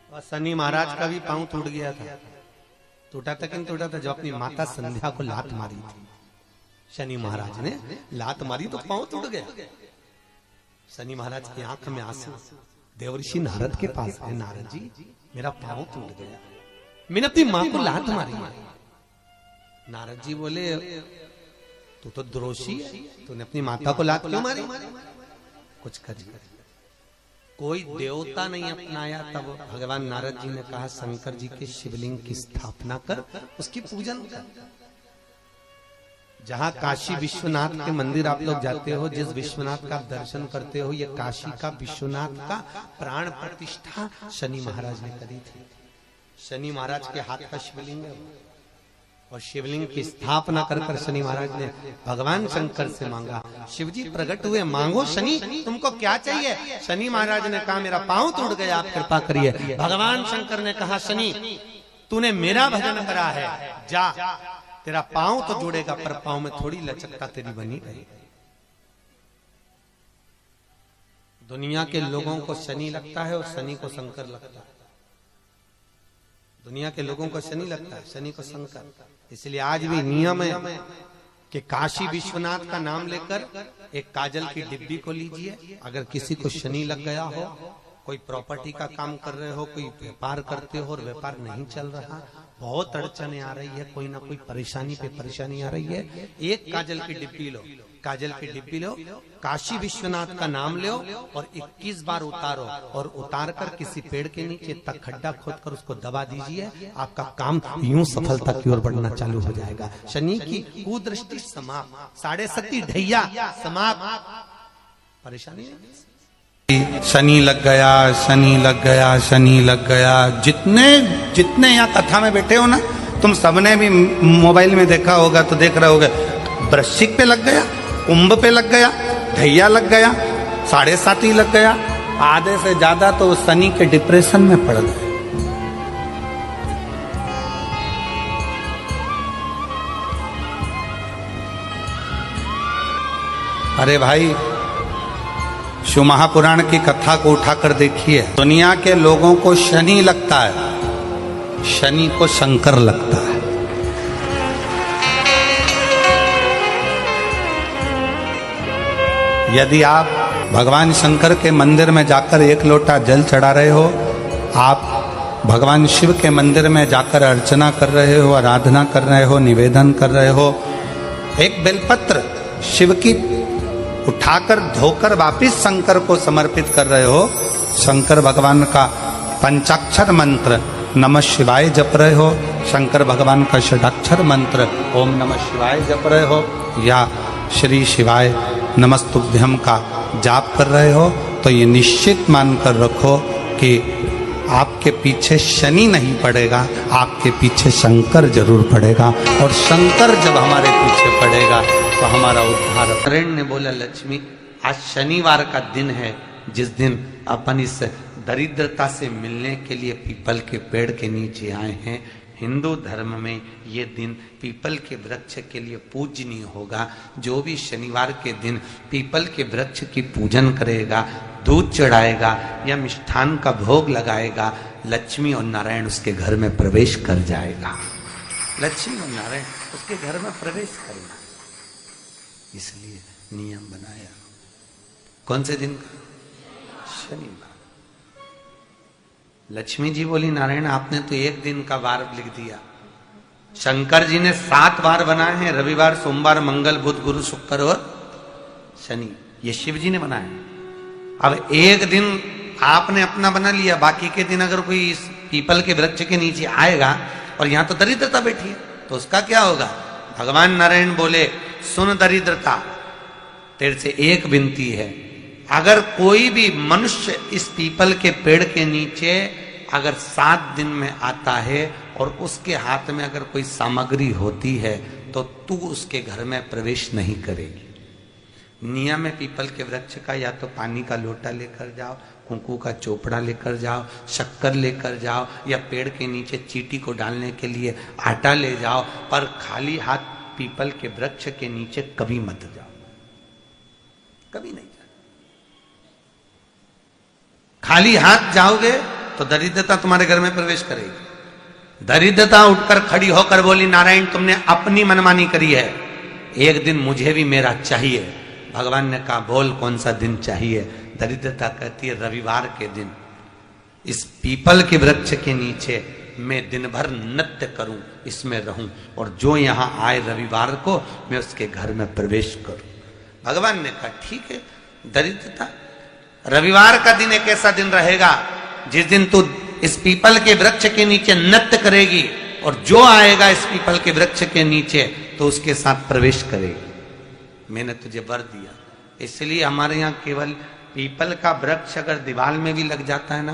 और शनि महाराज का भी पांव टूट गया था। टूटा था कि नहीं टूटा था? जब अपनी माता संध्या को लात मारी थी, शनि महाराज ने लात मारी तो पांव टूट गया। शनि महाराज की आंख में आंसू, देवर्षि नारद के पास है, नारद जी मेरा पांव टूट गया, मैंने अपनी मां को लात मारी। नारद जी बोले तू तो द्रोषी है, तूने अपनी माता को लात क्यों मारी? कुछ करिए। कोई देवता नहीं अपनाया। तब भगवान नारद जी ने कहा शंकर जी के शिवलिंग की स्थापना कर, उसकी पूजन कर। जहां काशी विश्वनाथ के मंदिर आप लोग जाते हो, जिस विश्वनाथ का आप दर्शन करते हो, ये काशी का विश्वनाथ का प्राण प्रतिष्ठा शनि महाराज ने करी थी। शनि महाराज के हाथ का शिवलिंग है, और शिवलिंग की स्थापना कर कर शनि महाराज ने भगवान शंकर से मांगा। शिव जी प्रकट हुए, मांगो शनि तुमको क्या चाहिए? शनि महाराज ने कहा मेरा पांव टूट गया, आप कृपा करिए। भगवान शंकर ने कहा शनि तूने मेरा भजन करा है, जा तेरा पांव तो जुड़ेगा, पर पांव में थोड़ी लचकता तेरी बनी रही। दुनिया के लोगों को शनि लगता है और शनि को शंकर लगता है। दुनिया के लोगों को शनि लगता है, शनि को शंकर। इसलिए आज भी नियम है कि काशी विश्वनाथ का नाम लेकर एक काजल की डिब्बी को लीजिए। अगर किसी को शनि लग गया हो, कोई प्रॉपर्टी का काम कर रहे हो, कोई व्यापार करते हो और व्यापार नहीं चल रहा, बहुत अड़चने आ रही है, कोई ना कोई परेशानी पे परेशानी आ रही है, एक काजल की डिब्बी लो, काजल की डिब्बी लो, काशी विश्वनाथ का नाम लो और 21 बार उतारो, और उतार कर किसी पेड़ के नीचे तक खड्डा खोद कर उसको दबा दीजिए। आपका काम यूं सफलता की ओर बढ़ना चालू हो जाएगा। शनि की कुदृष्टि समाप्त, 7.5 ढैया समाप्त, परेशानी नहीं। शनि लग गया, शनि लग गया, शनि लग गया। जितने जितने यहाँ कथा में बैठे हो ना, तुम सबने भी मोबाइल में देखा होगा तो देख रहे होगे, वृश्चिक पे लग गया, कुंभ पे लग गया, ढैया लग गया, 7.5 लग गया, आधे से ज्यादा तो शनि के डिप्रेशन में पड़ गए। अरे भाई, शिव महापुराण की कथा को उठाकर देखिए। दुनिया के लोगों को शनि लगता है, शनि को शंकर लगता है। यदि आप भगवान शंकर के मंदिर में जाकर 1 लोटा जल चढ़ा रहे हो, आप भगवान शिव के मंदिर में जाकर अर्चना कर रहे हो, आराधना कर रहे हो, निवेदन कर रहे हो, एक बेलपत्र शिव की उठाकर धोकर वापिस शंकर को समर्पित कर रहे हो, शंकर भगवान का पंचाक्षर मंत्र नमः शिवाय जप रहे हो, शंकर भगवान का षडाक्षर मंत्र ओम नमः शिवाय जप रहे हो, या श्री शिवाय नमस्तुभ्यम का जाप कर रहे हो, तो ये निश्चित मानकर रखो कि आपके पीछे शनि नहीं पड़ेगा, आपके पीछे शंकर जरूर पड़ेगा। और शंकर जब हमारे पीछे पड़ेगा तो हमारा उद्धार। नारायण ने बोला लक्ष्मी आज शनिवार का दिन है, जिस दिन अपन इस दरिद्रता से मिलने के लिए पीपल के पेड़ के नीचे आए हैं। हिंदू धर्म में ये दिन पीपल के वृक्ष के लिए पूजनीय होगा। जो भी शनिवार के दिन पीपल के वृक्ष की पूजन करेगा, दूध चढ़ाएगा या मिष्ठान का भोग लगाएगा, लक्ष्मी और नारायण उसके घर में प्रवेश कर जाएगा। लक्ष्मी और नारायण उसके घर में प्रवेश करेगा, इसलिए नियम बनाया। कौन से दिन का? शनिवार। लक्ष्मी जी बोली नारायण आपने तो 1 दिन का वार लिख दिया, शंकर जी ने 7 वार बनाए हैं, रविवार, सोमवार, मंगल, बुध, गुरु, शुक्र और शनि, ये शिव जी ने बनाया। अब 1 दिन आपने अपना बना लिया, बाकी के दिन अगर कोई इस पीपल के वृक्ष के नीचे आएगा और यहां तो दरिद्रता बैठी है, तो उसका क्या होगा? भगवान नारायण बोले सुन दरिद्रता, तेरे से एक विनती है, अगर कोई भी मनुष्य इस पीपल के पेड़ के नीचे अगर 7 दिन में आता है और उसके हाथ में अगर कोई सामग्री होती है तो तू उसके घर में प्रवेश नहीं करेगी। नियम है पीपल के वृक्ष का, या तो पानी का लोटा लेकर जाओ, कुंकू का चोपड़ा लेकर जाओ, शक्कर लेकर जाओ, या पेड़ के नीचे चींटी को डालने के लिए आटा ले जाओ, पर खाली हाथ पीपल के वृक्ष के नीचे कभी मत जाओ, कभी नहीं जाओ। खाली हाथ जाओगे तो दरिद्रता तुम्हारे घर में प्रवेश करेगी। दरिद्रता उठकर खड़ी होकर बोली, नारायण तुमने अपनी मनमानी करी है, एक दिन मुझे भी मेरा चाहिए। भगवान ने कहा बोल कौन सा दिन चाहिए। दरिद्रता कहती है रविवार के दिन इस पीपल के वृक्ष के नीचे मैं दिन भर नृत्य करूं, इसमें रहूं, और जो यहां आए रविवार को मैं उसके घर में प्रवेश करूं। भगवान ने कहा ठीक है। दरिद्रता, रविवार का दिन एक ऐसा दिन रहेगा जिस दिन तू इस पीपल के वृक्ष के नीचे नृत्य करेगी, और जो आएगा इस पीपल के वृक्ष के नीचे तो उसके साथ प्रवेश करेगी। मैंने तुझे वर दिया। इसलिए हमारे यहाँ केवल पीपल का वृक्ष अगर दीवार में भी लग जाता है ना,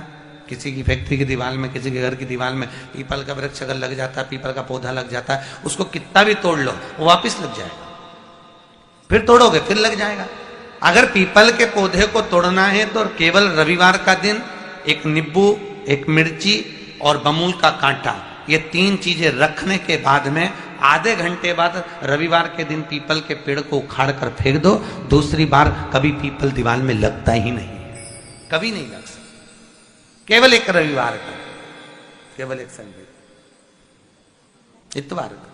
किसी की फैक्ट्री की दीवार में, किसी के घर की दीवार में पीपल का वृक्ष अगर लग जाता है, पीपल का पौधा लग जाता है, उसको कितना भी तोड़ लो वो वापस लग जाएगा। फिर तोड़ोगे फिर लग जाएगा। अगर पीपल के पौधे को तोड़ना है तो केवल रविवार का दिन एक नींबू, एक मिर्ची और बमूल का कांटा, ये 3 चीजें रखने के बाद में आधे घंटे बाद रविवार के दिन पीपल के पेड़ को उखाड़ कर फेंक दो। दूसरी बार कभी पीपल दीवार में लगता ही नहीं, कभी नहीं लग सकता। केवल एक रविवार का, केवल एक संडे, इतवार का।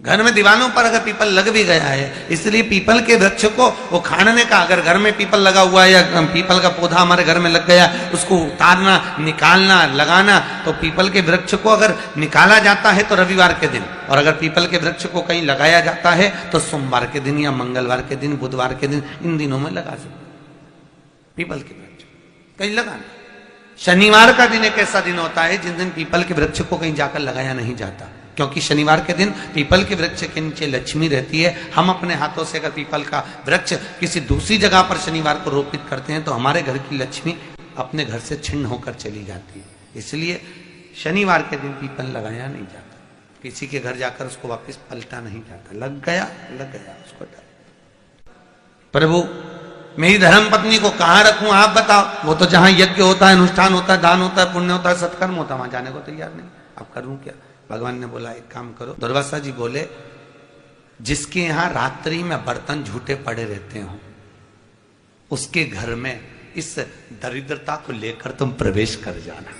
घर में दीवानों पर अगर पीपल लग भी गया है, इसलिए पीपल के वृक्ष को उखाड़ने का, अगर घर में पीपल लगा हुआ है या पीपल का पौधा हमारे घर में लग गया, उसको उतारना, निकालना, लगाना, तो पीपल के वृक्ष को अगर निकाला जाता है तो रविवार के दिन, और अगर पीपल के वृक्ष को कहीं लगाया जाता है तो सोमवार के दिन या मंगलवार के दिन, बुधवार के दिन, इन दिनों में लगा सकते पीपल के वृक्ष कहीं लगाना। शनिवार का दिन एक ऐसा दिन होता है जिस दिन पीपल के वृक्ष को कहीं जाकर लगाया नहीं जाता, क्योंकि शनिवार के दिन पीपल के वृक्ष के नीचे लक्ष्मी रहती है। हम अपने हाथों से अगर पीपल का वृक्ष किसी दूसरी जगह पर शनिवार को रोपित करते हैं तो हमारे घर की लक्ष्मी अपने घर से छिन्न होकर चली जाती है। इसलिए शनिवार के दिन पीपल लगाया नहीं जाता, किसी के घर जाकर उसको वापस पलटा नहीं जाता। लग गया उसको डाल। प्रभु मेरी धर्म पत्नी को कहाँ रखूं आप बताओ। वो तो जहां यज्ञ होता है, अनुष्ठान होता है, दान होता है, पुण्य होता है, सत्कर्म होता है, वहां जाने को तैयार नहीं। अब करूं क्या? भगवान ने बोला एक काम करो। दुर्वासा जी बोले जिसके यहां रात्रि में बर्तन झूठे पड़े रहते हो उसके घर में इस दरिद्रता को लेकर तुम प्रवेश कर जाना।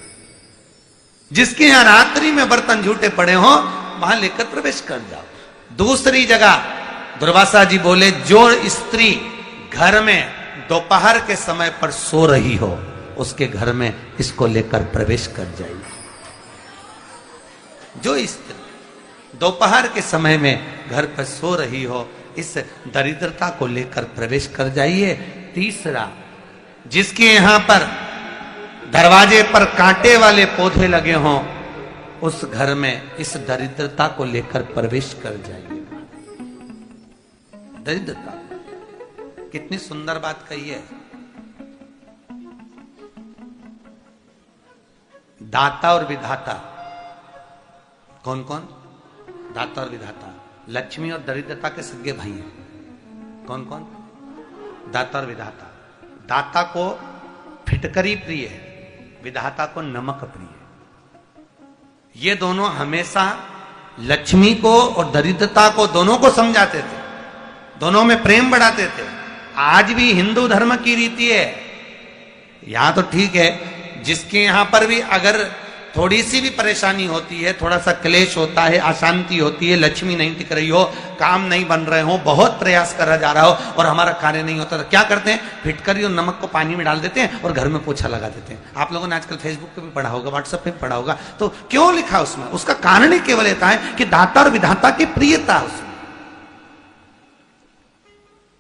जिसके यहां रात्रि में बर्तन झूठे पड़े हो वहां लेकर प्रवेश कर जाओ। दूसरी जगह दुर्वासा जी बोले जो स्त्री घर में दोपहर के समय पर सो रही हो उसके घर में इसको लेकर प्रवेश कर जाइए। जो स्त्री दोपहर के समय में घर पर सो रही हो इस दरिद्रता को लेकर प्रवेश कर जाइए। तीसरा, जिसके यहां पर दरवाजे पर कांटे वाले पौधे लगे हों उस घर में इस दरिद्रता को लेकर प्रवेश कर जाइए। दरिद्रता कितनी सुंदर बात कही है। दाता और विधाता कौन कौन? दाता और विधाता। लक्ष्मी और दरिद्रता के सगे भाई हैं। कौन कौन? दाता और विधाता। दाता को फिटकरी प्रिय है, विधाता को नमक प्रिय है। ये दोनों हमेशा लक्ष्मी को और दरिद्रता को दोनों को समझाते थे, दोनों में प्रेम बढ़ाते थे। आज भी हिंदू धर्म की रीति है। यहां तो ठीक है, जिसके यहां पर भी अगर थोड़ी सी भी परेशानी होती है, थोड़ा सा क्लेश होता है, अशांति होती है, लक्ष्मी नहीं टिक रही हो, काम नहीं बन रहे हो, बहुत प्रयास करा जा रहा हो और हमारा कार्य नहीं होता, तो क्या करते हैं? फिटकरी और नमक को पानी में डाल देते हैं और घर में पोछा लगा देते हैं। आप लोगों ने आजकल फेसबुक पे भी पढ़ा होगा, व्हाट्सएप पे भी पढ़ा होगा। तो क्यों लिखा उसमें? उसका कारण ही केवल होता है कि दाता और विधाता की प्रियता उसमें।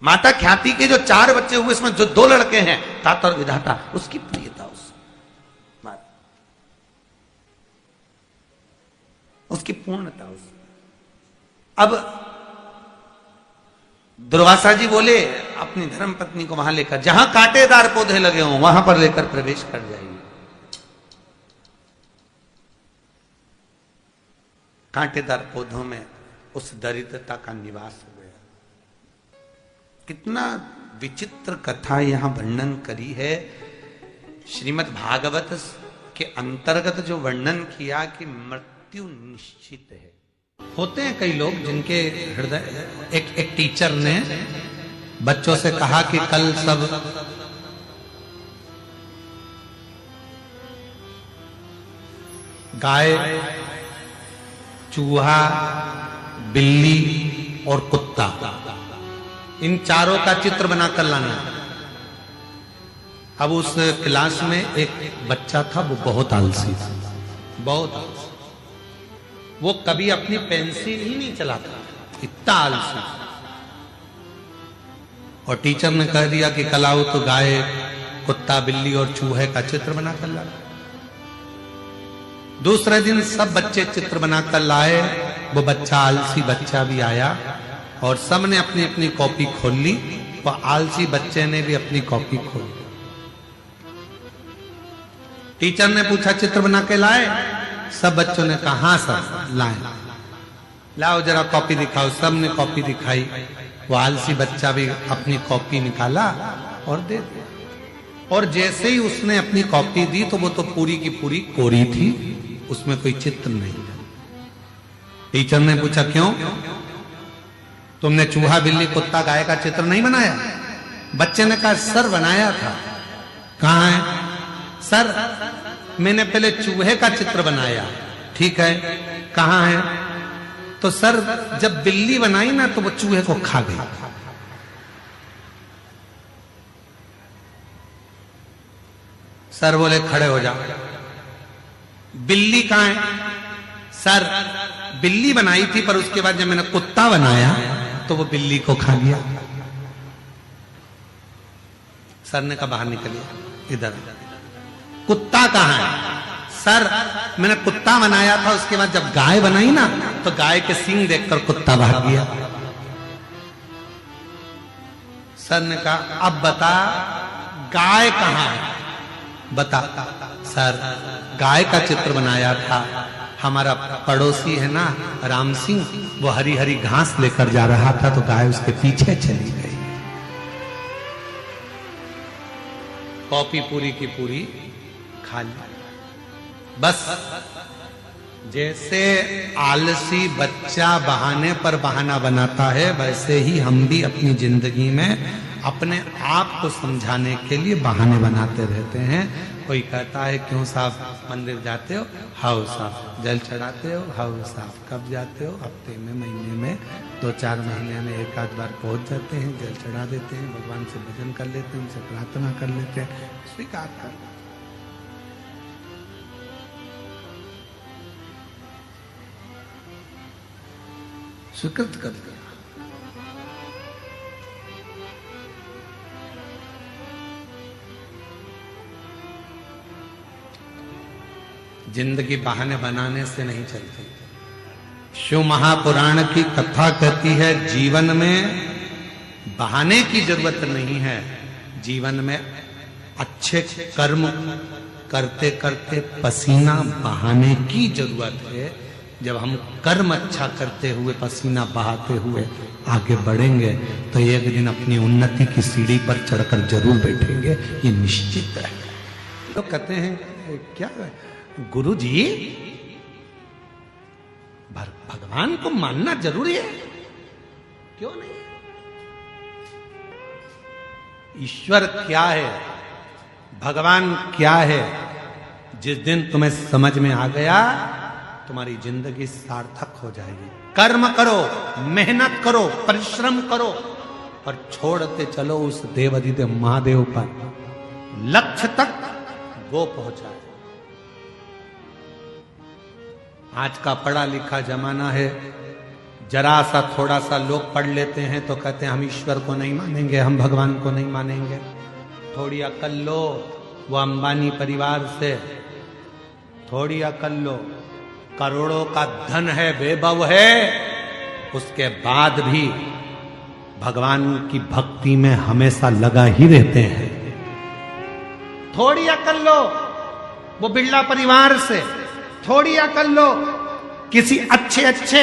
माता ख्याति के जो 4 बच्चे हुए इसमें जो 2 लड़के हैं दाता और विधाता, उसकी प्रियता उसकी पूर्णता उसमें। अब दुर्वासा जी बोले अपनी धर्म पत्नी को वहां लेकर, जहां कांटेदार पौधे लगे हों वहां पर लेकर प्रवेश कर जाइए। कांटेदार पौधों में उस दरिद्रता का निवास हो गया। कितना विचित्र कथा यहां वर्णन करी है। श्रीमद् भागवत के अंतर्गत जो वर्णन किया कि मृत्यु निश्चित है। होते हैं कई लोग जिनके हृदय, एक टीचर ने बच्चों से कहा कि कल सब गाय, चूहा, बिल्ली और कुत्ता, इन चारों का चित्र बनाकर लाना। अब उस क्लास में एक बच्चा था, वो बहुत आलसी था, बहुत आलसी। वो कभी अपनी पेंसिल ही नहीं चलाता, इतना आलसी। और टीचर ने कह दिया कि कल आओ तो गाय, कुत्ता, बिल्ली और चूहे का चित्र बनाकर लाओ। दूसरे दिन सब बच्चे चित्र बनाकर लाए। वो बच्चा, आलसी बच्चा भी आया और सबने अपनी अपनी कॉपी खोल ली। वो आलसी बच्चे ने भी अपनी कॉपी खोली। टीचर ने पूछा चित्र बना के लाए? सब बच्चों ने कहा हाँ सर लाए। लाओ जरा कॉपी दिखाओ। सबने कॉपी दिखाई। वो आलसी बच्चा भी अपनी कॉपी निकाला और दे दिया। और जैसे ही उसने अपनी कॉपी दी तो वो तो पूरी की पूरी कोरी थी, उसमें कोई चित्र नहीं था। टीचर ने पूछा क्यों? तुमने चूहा, बिल्ली, कुत्ता, गाय का चित्र नहीं बनाया? बच्चे ने कहा सर बनाया था। कहां है? सर मैंने पहले चूहे का चित्र बनाया। ठीक है, कहां है? तो सर जब बिल्ली बनाई ना तो वो चूहे को खा गई। सर बोले खड़े हो जाओ। बिल्ली कहां है? सर बिल्ली बनाई थी पर उसके बाद जब मैंने कुत्ता बनाया तो वो बिल्ली को खा गया। सर ने कहा बाहर निकलिए इधर। कुत्ता कहां है? सर मैंने कुत्ता बनाया था, उसके बाद जब गाय बनाई ना तो गाय के सींग देखकर कुत्ता भाग गया। सर ने कहा अब बता गाय कहां है? बता। सर गाय का चित्र बनाया था, हमारा पड़ोसी है ना राम सिंह, वो हरी हरी घास लेकर जा रहा था तो गाय उसके पीछे चली गई। कॉपी पूरी की पूरी खाली। बस जैसे आलसी बच्चा बहाने पर बहाना बनाता है, वैसे ही हम भी अपनी जिंदगी में अपने आप को समझाने के लिए बहाने बनाते रहते हैं। कोई कहता है क्यों साहब मंदिर जाते हो? हाउ साहब। जल चढ़ाते हो? हाउ साहब। कब जाते हो? हफ्ते में, महीने में, 2-4 महीने में एक आध बार पहुंच जाते हैं, जल चढ़ा देते हैं, भगवान से भजन कर लेते हैं, उनसे प्रार्थना कर लेते हैं, स्वीकार कर लेते हैं। स्वीकृत कर दिया। जिंदगी बहाने बनाने से नहीं चलती। शिव महापुराण की कथा कहती है जीवन में बहाने की जरूरत नहीं है, जीवन में अच्छे कर्म करते करते पसीना बहाने की जरूरत है। जब हम कर्म अच्छा करते हुए, पसीना बहाते हुए आगे बढ़ेंगे तो एक दिन अपनी उन्नति की सीढ़ी पर चढ़कर जरूर बैठेंगे, ये निश्चित है। तो कहते हैं क्या गुरु जी भगवान को मानना जरूरी है? क्यों नहीं? ईश्वर क्या है, भगवान क्या है, जिस दिन तुम्हें समझ में आ गया तुम्हारी जिंदगी सार्थक हो जाएगी। कर्म करो, मेहनत करो, परिश्रम करो और छोड़ते चलो उस देवाधिदेव महादेव पर, लक्ष्य तक वो पहुंचाए। आज का पढ़ा लिखा जमाना है, जरा सा थोड़ा सा लोग पढ़ लेते हैं तो कहते हैं हम ईश्वर को नहीं मानेंगे, हम भगवान को नहीं मानेंगे। थोड़ी अकल लो, वो अंबानी परिवार से थोड़ी अकल लो, करोड़ों का धन है, वैभव है, उसके बाद भी भगवान की भक्ति में हमेशा लगा ही रहते हैं। थोड़ी अकल लो वो बिरला परिवार से, थोड़ी अकल लो किसी अच्छे अच्छे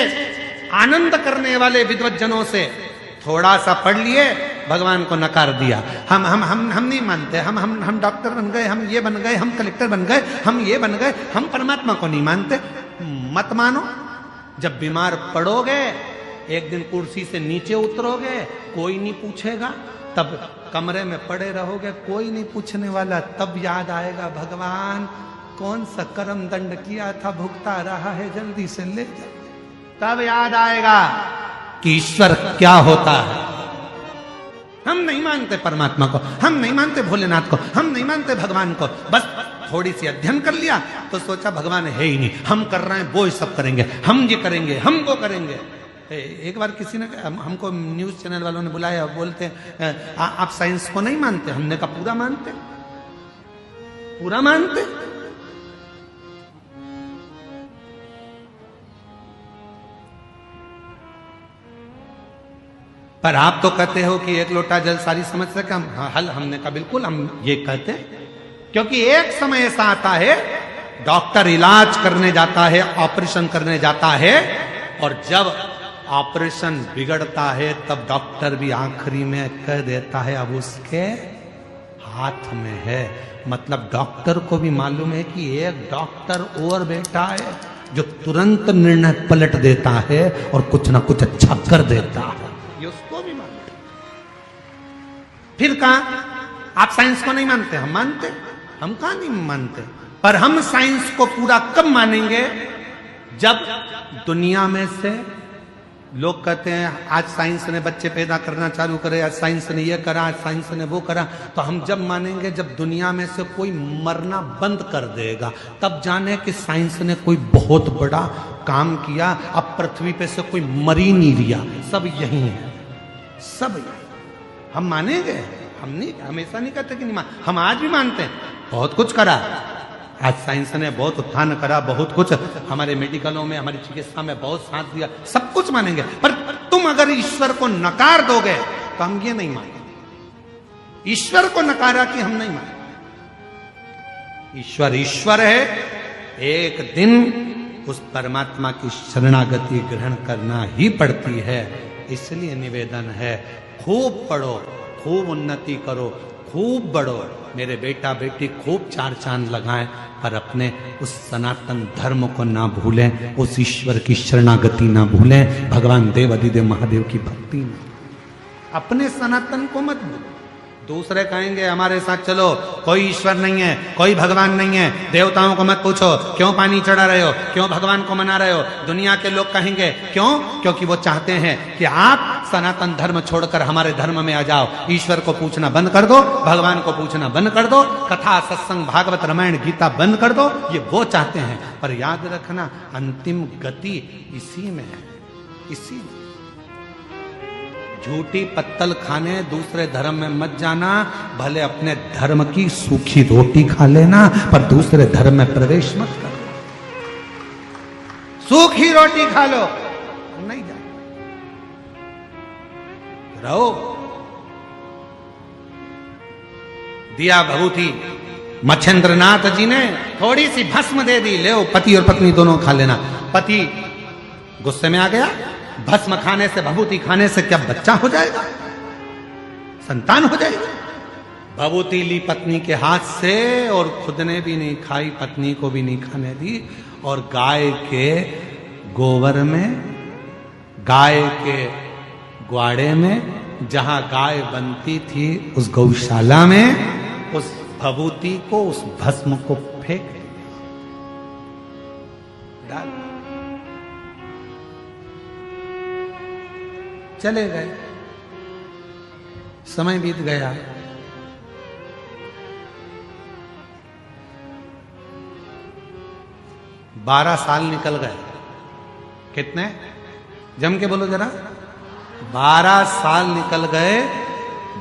आनंद करने वाले विद्वज्जनों से। थोड़ा सा पढ़ लिए, भगवान को नकार दिया, हम नहीं मानते, हम डॉक्टर बन गए, हम ये बन गए, हम कलेक्टर बन गए, हम ये बन गए, हम परमात्मा को नहीं मानते। मत मानो। जब बीमार पड़ोगे, एक दिन कुर्सी से नीचे उतरोगे, कोई नहीं पूछेगा, तब कमरे में पड़े रहोगे, कोई नहीं पूछने वाला, तब याद आएगा भगवान कौन सा कर्म दंड किया था, भुगता रहा है, जल्दी से ले जा। तब याद आएगा कि ईश्वर क्या होता है। हम नहीं मानते परमात्मा को, हम नहीं मानते भोलेनाथ को, हम नहीं मानते भगवान को। बस थोड़ी सी अध्ययन कर लिया तो सोचा भगवान है ही नहीं, हम कर रहे हैं वो सब करेंगे, हम ये करेंगे, हम वो करेंगे। एक बार किसी ने हमको न्यूज चैनल वालों ने बुलाया, बोलते आप साइंस को नहीं मानते? हमने कहा पूरा मानते, पूरा मानते। पर आप तो कहते हो कि एक लोटा जल सारी समस्या का हल। हमने कहा बिल्कुल हम ये कहते हैं, क्योंकि एक समय ऐसा आता है डॉक्टर इलाज करने जाता है, ऑपरेशन करने जाता है, और जब ऑपरेशन बिगड़ता है तब डॉक्टर भी आखिरी में कह देता है अब उसके हाथ में है। मतलब डॉक्टर को भी मालूम है कि एक डॉक्टर और बैठा है जो तुरंत निर्णय पलट देता है और कुछ ना कुछ अच्छा कर देता है, ये उसको भी मालूम है। फिर कहा आप साइंस को नहीं मानते? हम मानते। हम कहां नहीं मानते, पर हम साइंस को पूरा कब मानेंगे? जब दुनिया में से लोग कहते हैं आज साइंस ने बच्चे पैदा करना चालू करे, आज साइंस ने ये करा, आज साइंस ने वो करा। तो हम जब मानेंगे जब दुनिया में से कोई मरना बंद कर देगा, तब जाने कि साइंस ने कोई बहुत बड़ा काम किया। अब पृथ्वी पे से कोई मर ही नहीं लिया, सब यही है, सब यही। हम मानेंगे, हम नहीं, हमेशा नहीं कहते कि नहीं मान, हम आज भी मानते हैं बहुत कुछ करा। आज साइंस ने बहुत उत्थान करा, बहुत कुछ हमारे मेडिकलों में, हमारी चिकित्सा में बहुत साथ दिया, सब कुछ मानेंगे। पर तुम अगर ईश्वर को नकार दोगे तो हम ये नहीं मानेंगे। ईश्वर को नकारा कि हम नहीं मानेंगे। ईश्वर ईश्वर है, एक दिन उस परमात्मा की शरणागति ग्रहण करना ही पड़ती है। इसलिए निवेदन है खूब पढ़ो, खूब उन्नति करो, खूब बढ़ो। मेरे बेटा बेटी खूब चार चांद लगाएं, पर अपने उस सनातन धर्म को ना भूलें, उस ईश्वर की शरणागति ना भूलें, भगवान देव अधिदेव महादेव की भक्ति ना। अपने सनातन को मत भूलो। दूसरे कहेंगे हमारे साथ चलो, कोई ईश्वर नहीं है, कोई भगवान नहीं है, देवताओं को मत पूछो क्यों पानी चढ़ा रहे हो, क्यों भगवान को मना रहे हो। दुनिया के लोग कहेंगे क्यों? क्योंकि वो चाहते हैं कि आप सनातन धर्म छोड़कर हमारे धर्म में आ जाओ। ईश्वर को पूछना बंद कर दो, भगवान को पूछना बंद कर दो, कथा सत्संग भागवत रामायण गीता बंद कर दो, ये वो चाहते हैं। पर याद रखना अंतिम गति इसी में है, इसी में। झूठी पत्तल खाने दूसरे धर्म में मत जाना, भले अपने धर्म की सूखी रोटी खा लेना, पर दूसरे धर्म में प्रवेश मत कर। सूखी रोटी खा लो, नहीं जाए रहो। दिया भभूति मच्छेंद्रनाथ जी ने थोड़ी सी भस्म दे दी, ले पति और पत्नी दोनों खा लेना। पति गुस्से में आ गया, भस्म खाने से, भभूति खाने से क्या बच्चा हो जाएगा, संतान हो जाएगी? भभूति ली पत्नी के हाथ से और खुद ने भी नहीं खाई, पत्नी को भी नहीं खाने दी। और गाय के गोबर में, गाय के ग्वाड़े में, जहां गाय बनती थी उस गौशाला में, उस भभूति को, उस भस्म को फेंक डाल, चले गए। समय बीत गया। बारह साल निकल गए। कितने? जम के बोलो जरा। 12 साल निकल गए।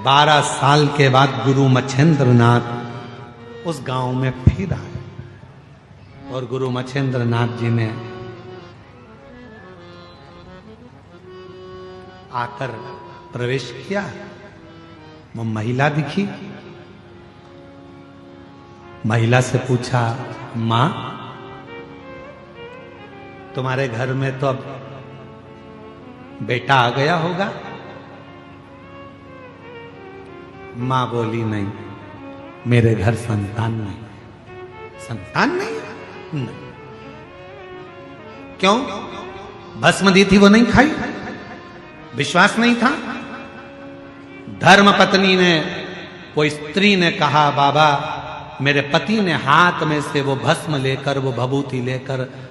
12 साल के बाद गुरु मच्छेंद्रनाथ उस गांव में फिर आए और गुरु मच्छेंद्रनाथ जी ने आकर प्रवेश किया। वो महिला दिखी। महिला से पूछा, मां तुम्हारे घर में तो अब बेटा आ गया होगा? मां बोली, नहीं, मेरे घर संतान नहीं। संतान नहीं? नहीं। क्यों? भस्म दी थी वो नहीं खाई, विश्वास नहीं था। धर्म पत्नी ने, वो स्त्री ने कहा, बाबा मेरे पति ने हाथ में से वो भस्म लेकर, वो भभूति लेकर